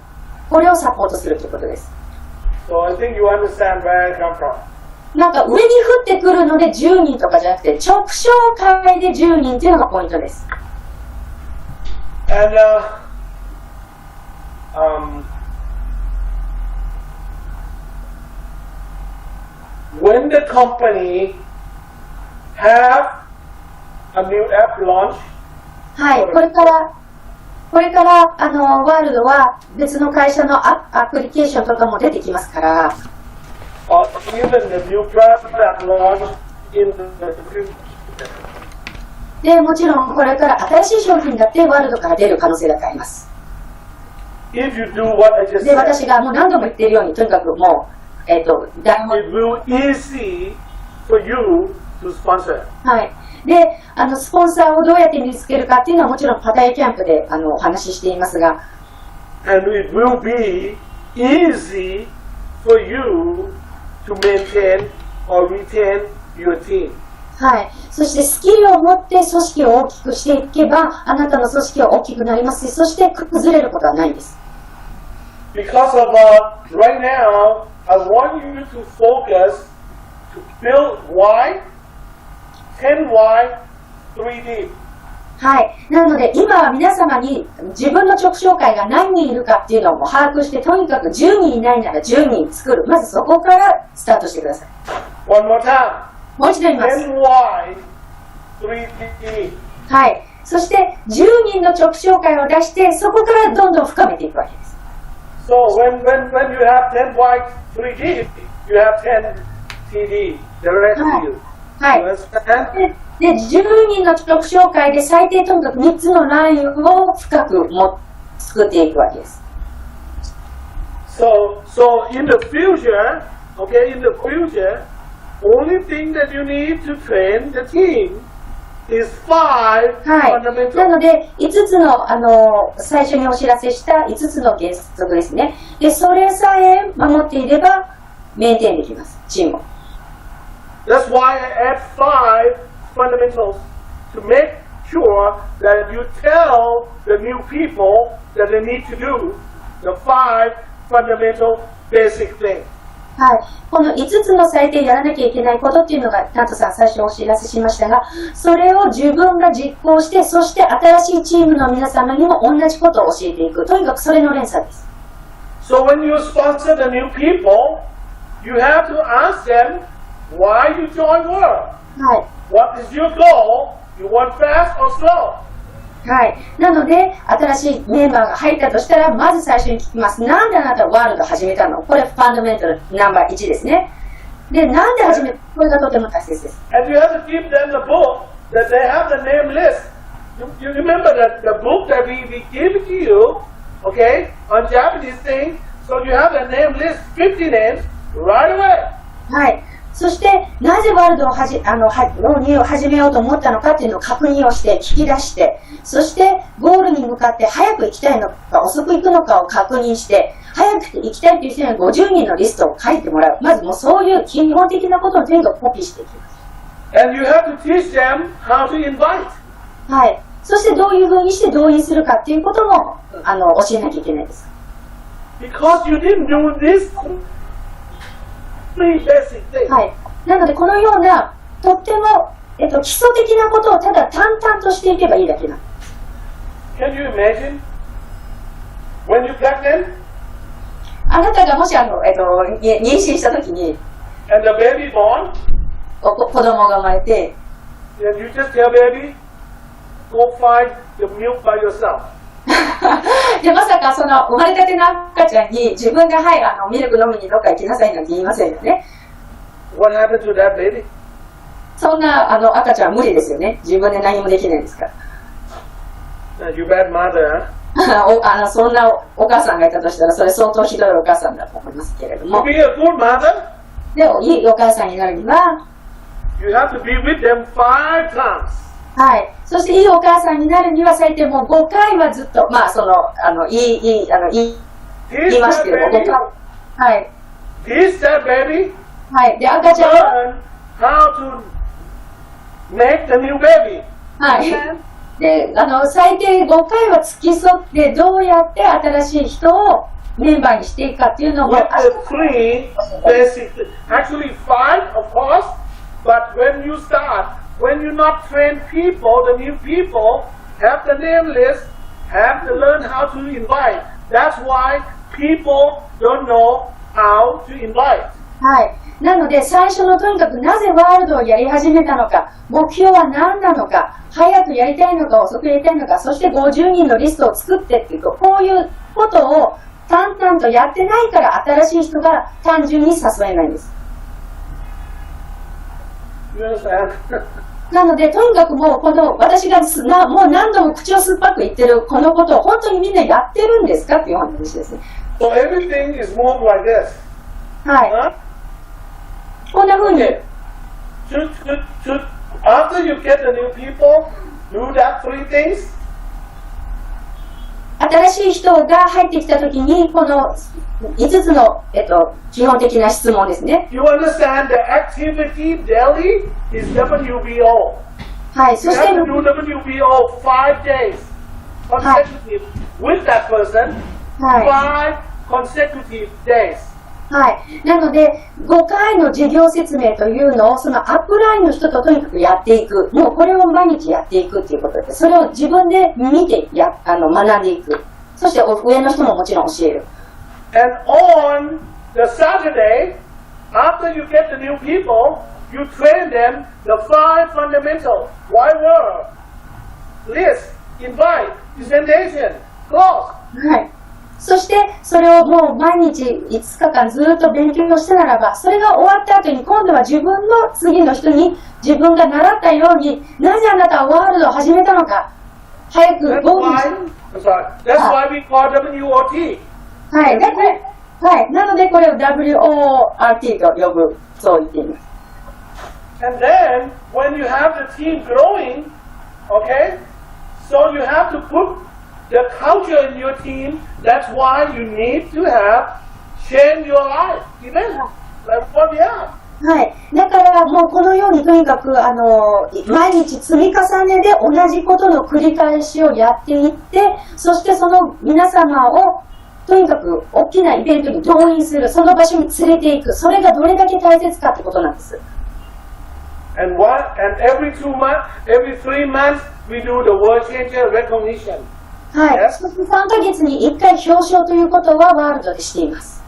これをサポートするということです。So I think you understand where I come from. なんか上に降ってくるので10人とかじゃなくて、直紹介で10人っていうのがポイントです。And when the company have a new app launch, はい、これからワールドは別の会社のアプリケーションとかも出てきますから、or even the new product launch in the future. で、もちろんこれから新しい商品だってワールドから出る可能性だってあります。If you do what I just で、 said, 私がもう何度も言っているように、とにかくもう、it will easy for you to sponsor. はい。で、スポンサーをどうやって見つけるかっていうのはもちろんパタヤキャンプでお話ししていますが、And it will be easy for you to maintain or retain your team. はい。そしてスキルを持って組織を大きくしていけば、あなたの組織は大きくなりますし、そして崩れることはないんです。Because of right now, I want you to focus to build why, 10why, 3D. はい。なので、今は皆様に自分の直紹介が何人いるかっていうのを把握して、とにかく10人いないなら10人作る。まずそこからスタートしてください。One more time. もう一度言います。 10why, 3D. はい。そして、10人の直紹介を出して、そこからどんどん深めていくわけです。So when you have 10why, 3D, you have 10TD, the rest of you. はい。 You understand? で、10人の直紹介で最低とにかく3つのラインを深く作っていくわけです。So in the future, okay, in the future, only thing that you need to train the team is 5はい。fundamental. なので、5つの、最初にお知らせした5つの原則ですね。で、それさえ守っていれば、メンテンできます、チームを。That's why I add 5 fundamentals to make sure that you tell the new people that they need to do the 5 fundamental basic things. はい。この5つの最低やらなきゃいけないことっていうのが、タントさん最初お知らせしましたが、それを自分が実行して、そして新しいチームの皆様にも同じことを教えていく。とにかくそれの連鎖です。So when you sponsor the new people, you have to ask them why you join work. はい。What is your goal? You want fast or slow? はい。なので、新しいメンバーが入ったとしたら、まず最初に聞きます。なんであなたはワールド始めたの？これ、ファンダメンタルナンバー1ですね。で、なんで始めた？これがとても大切です。And you have to give them the book that they have the name list. You remember that the book that we gave it to you, okay, on Japanese thing, so you have the name list, 50 names, right away. はい。そして、なぜワールドを導入を始めようと思ったのかっていうのを確認をして、聞き出して、そして、ゴールに向かって早く行きたいのか、遅く行くのかを確認して、早く行きたいという人には50人のリストを書いてもらう。まずもうそういう基本的なことを全部コピーしていきます。And you have to teach them how to invite. はい。そしてどういうふうにして動員するかっていうことも、教えなきゃいけないです。Because you didn't do this three basic things. はい。なので、このような、とっても、基礎的なことをただ淡々としていけばいいだけなんです。Can you imagine? When you pregnant? あなたがもし、妊娠したときに、And the baby born? 子供が生まれて、Then you just tell baby, go find the milk by yourself. で、まさかその生まれたての赤ちゃんに自分がはい、ミルク飲みにどっか行きなさいなんて言いませんよね。What happened to that baby? そんな赤ちゃんは無理ですよね。自分で何もできないですから。You bad mother, huh? そんなお母さんがいたとしたら、それ相当ひどいお母さんだと思いますけれど To も。 be a good mother, でも、いいお母さんになるには、you have to be with them 5 times. はい。そして、いいお母さんになるには、最低もう5回はずっと、まあ、言いましても、5回。はい。 Teach that baby はい。で、赤ちゃんは、 learn how to make the new baby. はい。で、最低5回は付き添って、どうやって新しい人をメンバーにしていくかっていうのも、With the 3 basic, actually 5 of But when you start, when you not train people, the new people have the name list, have to learn how to invite. That's why people don't know how to invite. はい。なので、最初のとにかくなぜワールドをやり始めたのか、目標は何なのか、早くやりたいのか、遅くやりたいのか、そして50人のリストを作ってっていう、こういうことを淡々とやってないから新しい人が単純に誘えないんです。You understand? なので、とにかくもうこの私がもう何度も口を酸っぱく言ってるこのことを本当にみんなやってるんですかっていう話ですね。So everything is moved like this. はい。Huh? こんな風に。After you get the new people, do that 3 things. 新しい人が入ってきたときに、この5つの、基本的な質問ですね。You understand the activity daily is WBO. はい、そ You して、 have to do WBO 5 days consecutive with that person. はい。 5 consecutive days. はい。なので、5回の授業説明というのを、そのアップラインの人ととにかくやっていく。もうこれを毎日やっていくっていうことで、それを自分で見て学んでいく。そして上の人ももちろん教える。And on the Saturday, after you get the new people, you train them the 5 fundamental. Why world? List, invite, presentation, close. はい。そして、それをもう毎日5日間ずっと勉強したならば、それが終わった後に今度は自分の次の人に自分が習ったように、なぜあなたはワールドを始めたのか、早くゴールして。That's why we call WOT. はい。はい。なのでこれを WORT と呼ぶ、そう言っています。And then, when you have the team growing, okay, so you have to put the culture in your team. That's why you need to have change your life. Even like what we have. はい。だからもうこのようにとにかく毎日積み重ねで同じことの繰り返しをやっていって、そしてその皆様をとにかく大きなイベントに動員する、その場所に連れていく、それがどれだけ大切かってことなんです。And every 2 months, every 3 months, we do the world changer recognition. はい。そして3ヶ月に1回表彰ということはワールドでしています。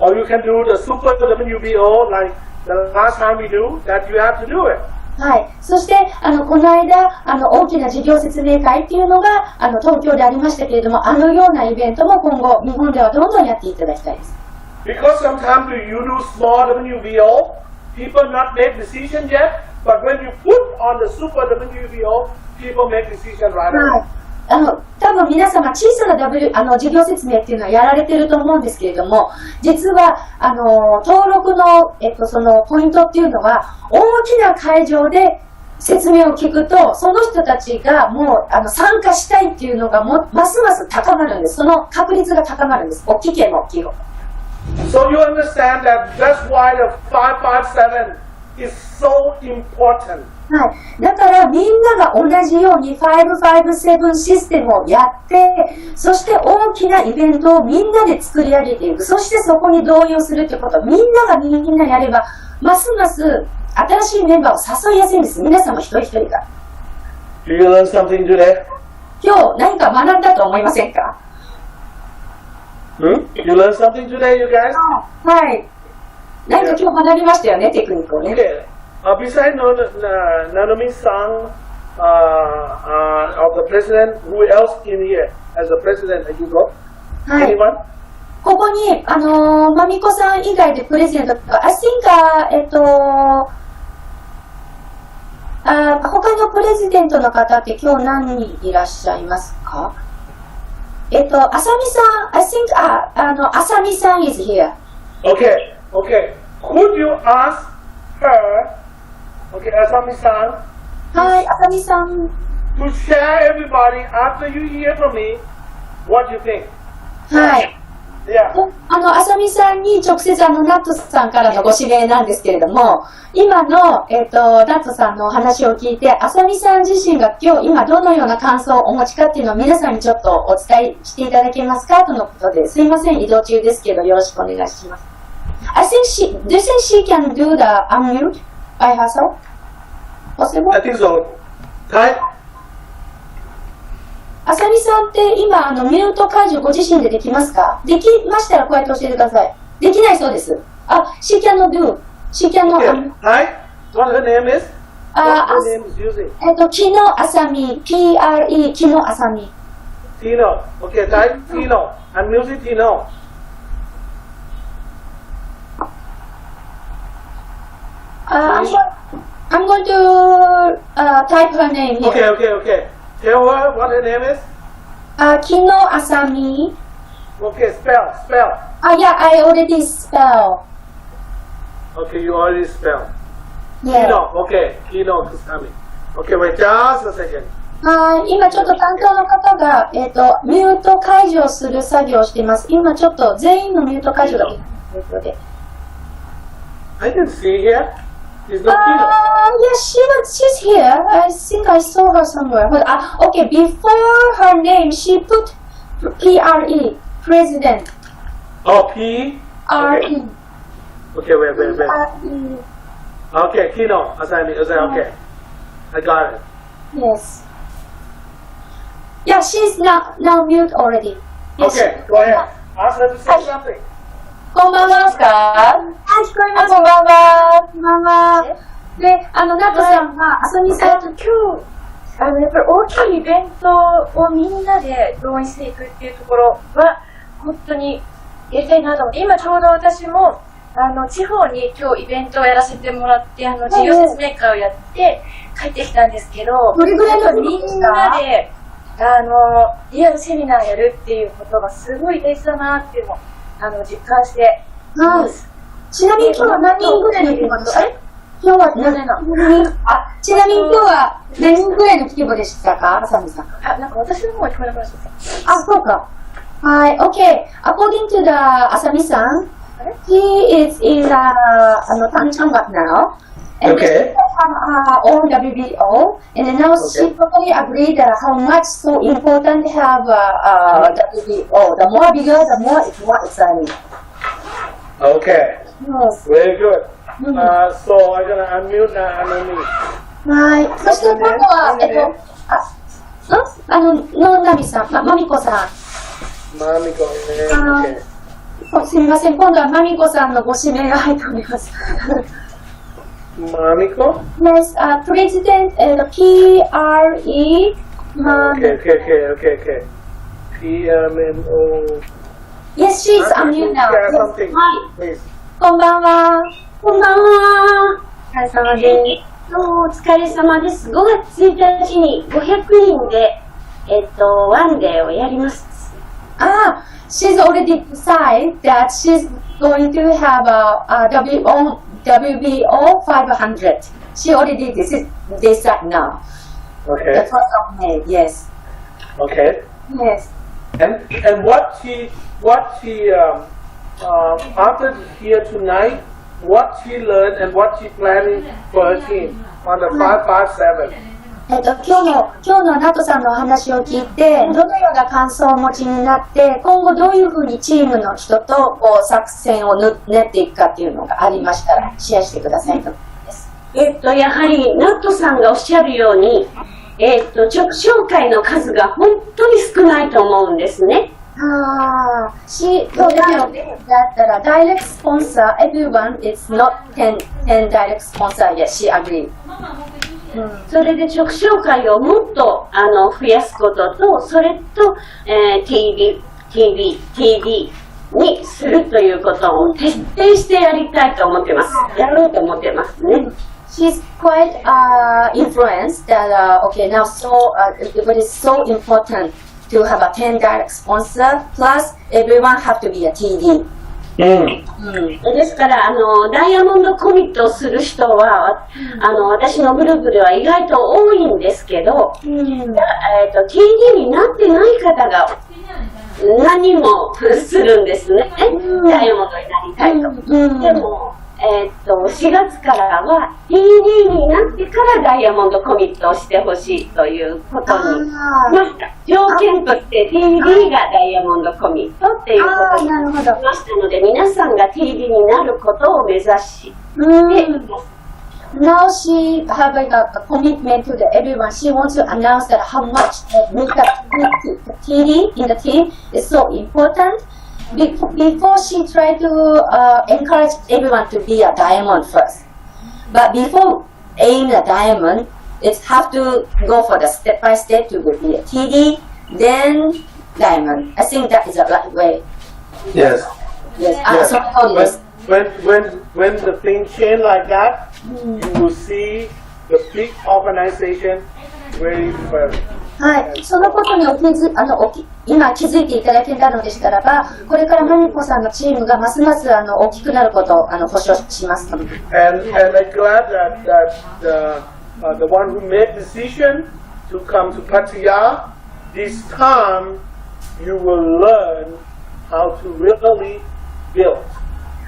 Or you can do the super WBO like the last time we do, that you have to do it. はい。そして、この間、大きな事業説明会っていうのが、東京でありましたけれども、ようなイベントも今後、日本ではどんどんやっていただきたいです。Because sometimes you do small WBO, people not make decision yet, but when you put on the super WBO, people make decision right away. はい。多分皆様小さな事業説明っていうのはやられてると思うんですけれども、実は登録のそのポイントっていうのは大きな会場で説明を聞くと、その人たちがもう参加したいっていうのがますます高まるんです。その確率が高まるんです。大きければ大きいほど。So you understand that that's why the 557 is so important. はい。だからみんなが同じように557システムをやって、そして大きなイベントをみんなで作り上げていく。そしてそこに動揺するということ。みんながみんなやれば、ますます新しいメンバーを誘いやすいんです。皆様一人一人が。Do you learn something today? 今日何か学んだと思いませんか？ You learn something today, you guys? はい。何か今日学びましたよね、テクニックをね。Okay. Besides Nanami-san of the president, who else in here as a president at Europe? はい。Anyone? ここに、まみこさん以外でプレゼントとか、I think, 他のプレゼントの方って今日何人いらっしゃいますか？あさみさん、I think, あさみさん is here. Okay. Could you ask her, okay, Asami-san, はい、あさみさん。to share everybody after you hear from me, what you think? はい。Yeah. あさみさんに直接ナットさんからのご指名なんですけれども、今の、ナットさんのお話を聞いて、あさみさん自身が今どのような感想をお持ちかっていうのを皆さんにちょっとお伝えしていただけますかとのことで、すいません、移動中ですけどよろしくお願いします。Do you think she can do the unmute? I have so? Possible? I think so. Type. あさみさんって今、ミュート解除ご自身でできますか？できましたらこうやって教えてください。できないそうです。She cannot do. She cannot. Okay. Type. What her name is? What her name is using? 木野あさみ。PRE 木野あさみ。Tino. Okay, type Tino. I'm using Tino. I'm going to type her name here. Okay. Tell her what her name is. 木野あさみ。Okay, spell. Yeah, I already spell. Okay, you already spell. Yeah. Kino. Okay, Kino Kusami. Okay, wait just a second. 今ちょっと担当の方が、ミュート解除する作業をしています。今ちょっと全員のミュート解除ができるので。I can see here. She's not Kino. Yeah, she's here. I think I saw her somewhere. But, okay, before her name, she put PRE, President. Oh, P. RE. Okay, wait. Okay, Kino Asami. Okay, I got it. Yes. Yeah, she's now mute already. Yes. Okay, go ahead. Ask her to say something. こんばんはですか？聞こえます。こんばんは。こんばんは。で、ナットさんが、あさみさんと今日、やっぱり大きいイベントをみんなで動員していくっていうところは、本当にやりたいなと思って、今ちょうど私も、地方に今日イベントをやらせてもらって、事業説明会をやって帰ってきたんですけど、どれぐらいのみんなで、リアルセミナーやるっていうことがすごい大事だなっていうのを、実感しています。ちなみに今日は何人ぐらいの規模でした？今日はちなみに今日は何人ぐらいの規模でしたか？あさみさん。なんか私の方が聞こえなくなっちゃった。そうか。はい、OK. According to the あさみさん, he is in Tanchangak now. And Okay. From own WBO, and now she totally agreed that how much so important to have WBO. The more bigger, the more exciting. Okay, Yes. very good. So I'm gonna unmute Anami. はい。そして今度は、のなみさん、まみこさん。Mamiko. Okay. すみません、今度はまみこさんのご指名が入っております。Mamiko? Yes, President PRE. Okay. PMO. Yes, she's unmute now. Share something, はい。 please. こんばんは。こんばんは。お疲れ様です。お疲れ様です。5月1日に500人で、ワンデーをやります。She's already decided that she's going to have a WBO 500. She already decided now. The Okay. 1st of May, yes. Okay. Yes. And what she after here tonight, what she learned and what she planning for her team on the 557. 今日のナトさんのお話を聞いて、どのような感想をお持ちになって、今後どういうふうにチームの人とこう作戦を練っていくかっていうのがありましたら、シェアしてくださいと。やはり、ナットさんがおっしゃるように、直紹介の数が本当に少ないと思うんですね。だったら、direct sponsor, everyone is not 10 direct sponsor yet, she agreed. それで直紹介をもっと増やすことと、それと、TV にするということを徹底してやりたいと思ってます。やろうと思ってますね。She's quite influenced that okay now it is so important to have a 10 direct sponsor plus everyone have to be a TD. ですからダイヤモンドコミットをする人は私のグループでは意外と多いんですけど、TD になってない方が何人もするんですね、ダイヤモンドになりたいと。でも4月からは TD になってからダイヤモンドコミットをしてほしいということにしました。条件として TD がダイヤモンドコミットっていうことになりましたので、皆さんが TD になることを目指しています。now she having a commitment to everyone. She wants to announce that how much makeup TD in the team is so important. Before she tried to encourage everyone to be a diamond first. But before aim a diamond, it have to go for the step by step to be a TD, then diamond. I think that is the right way. Yes. Yes. Yes. When the thing change like that, you will see the big organization very well. はい、そのことに今気づいていただけたのでしたらば、これからマミコさんのチームがますます大きくなることを保証します。And I'm glad that the one who made decision to come to Pattaya, this time you will learn how to really build.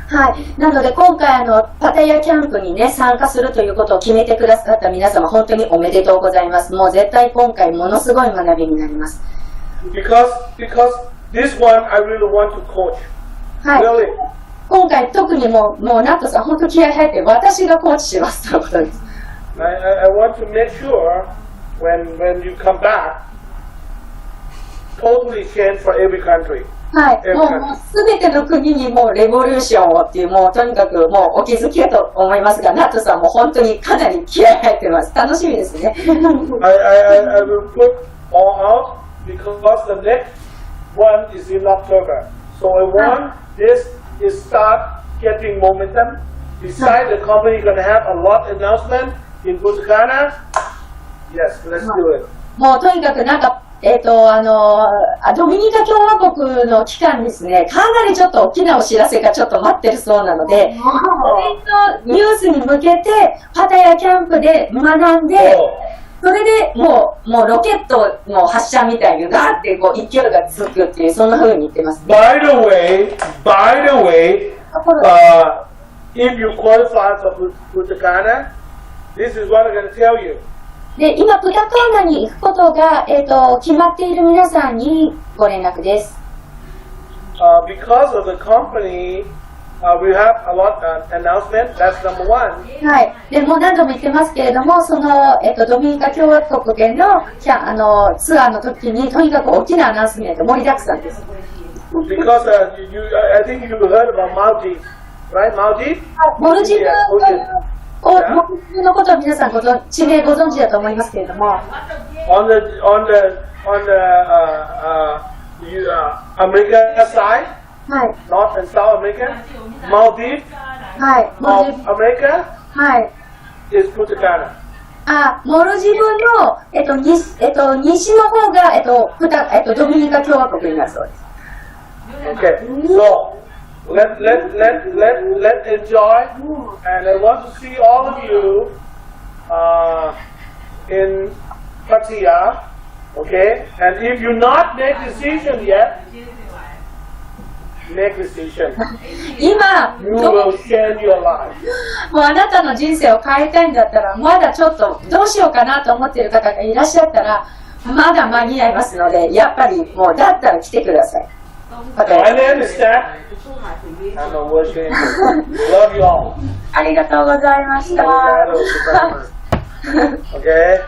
はい、なので今回パタヤキャンプにね参加するということを決めてくださった皆様本当におめでとうございます。もう絶対今回ものすごい学びになります。Because this one I really want to coach. はい。Really. 今回特にもうナットさん本当気合い入って私がコーチしますということです。I want to make sure when you come back, totally change for every country. はい、もうすべての国にもうレボリューションをっていうもうとにかくもうお気づきだと思いますが、ナットさんも本当にかなり気合い入ってます。楽しみですね。I will put all out because the next one is in October. So I want this is start getting momentum. Besides, the company is going to have a lot of announcement in Botswana. Yes, let's do it. もうとにかくなんかドミニカ共和国の期間ですね、かなりちょっと大きなお知らせがちょっと待ってるそうなので、ニュースに向けてパタヤキャンプで学んで、それでもうロケットの発射みたいにガーってこう勢いがつくっていう、そんな風に言ってます。By the way, if you qualify for Botswana, this is what I'm going to tell you. で、今、プタカーナに行くことが、決まっている皆さんにご連絡です。Because of the company, we have a lot of announcement. That's number one. はい。で、もう何度も言ってますけれども、その、ドミニカ共和国での、ツアーの時に、とにかく大きなアナウンスメント、盛りだくさんです。Because I think you heard about Maldives, right? Maldives? モルジブのことを皆さん地名ご存知だと思いますけれども、on the America side, はい、North and South America, Maldives, はい、of America, はい、is Botswana. モルジブの西の方がドミニカ共和国になるそうです。Okay, so let enjoy, and I want to see all of you in Pattaya, okay? And if you not make decision yet, make decision. 今、You will change your life. もうあなたの人生を変えたいんだったら、まだちょっとどうしようかなと思っている方がいらっしゃったら、まだ間に合いますので、やっぱりもうだったら来てください。My name is Stan. I'm a worship angel. Love you all. ありがとうございました。Okay.